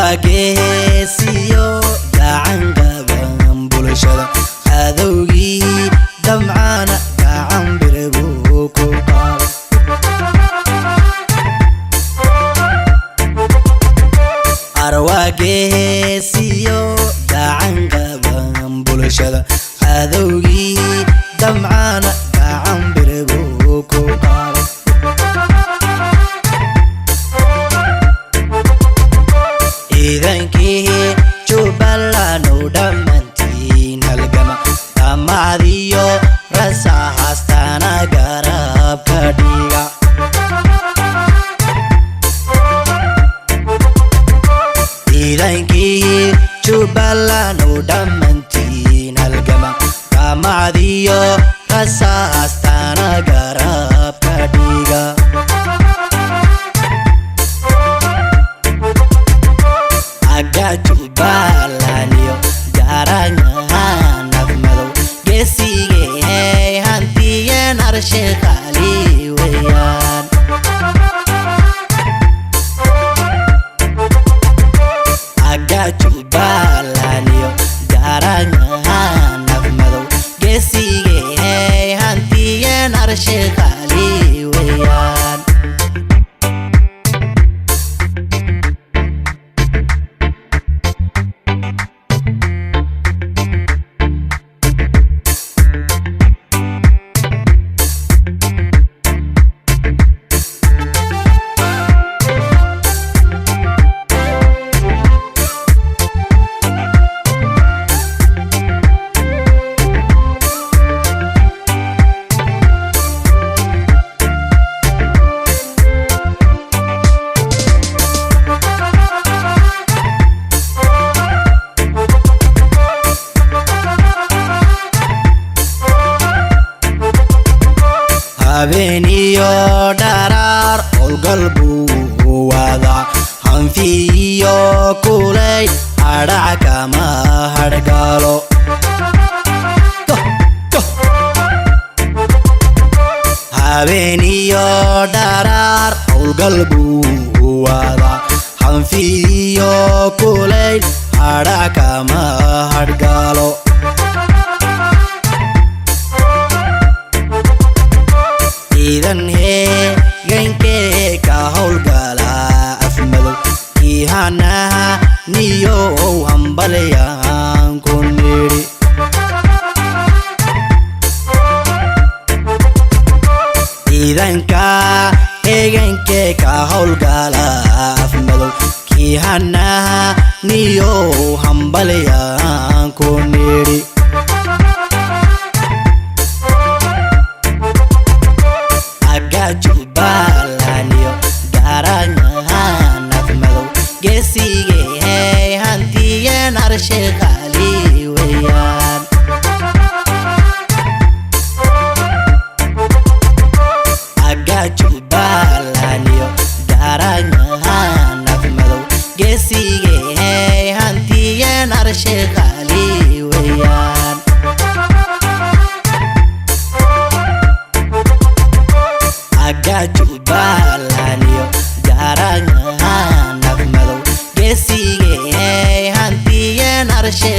arwaageesiyo gacan qaban bulshada cadowgii damcana gacan bireebuu ku qaaday arwaageesiyo gacan qaban bulshada cadowgii damcana gacan bireebuu ku qaaday idankii Jubbaland oo dhammaantiin halgama dhammaadiyo rasaastana garabka dhiga idankii Jubbaland oo dhammaantiin halgama dhammaadiyo rasaastana garabka dhiga Jubbaland iyo garanyahan nafmadow geesigay hantiyeen arshe qaali weeyaan Jubbaland iyo garanyahan nafmadow geesigay hantiyeen arshe qaali weeyaan habeniyo dharar olgalbu wada hanfiyo kulay hadhac kama hadhgalo habeniyo dharar olgalbu wada hanfiyo kulay hadhac kama hadhgalo idan heegankee ka howlgala afmadow ihanaha niyo hambalyaan ku nidhi idanka heegankee ka howlgala afmadow ihanaha niyo hambalyaan ku nidhi Jubbaland iyo garanyahan nafmadow geesigay hantiyeen arshe qaali weeyaan Jubbaland iyo garanyahan nafmadow geesigay hantiyeen arshe qaali weeyaan Jubbaland iyo garanyahan nafmadow geesigay hantiyeen arshe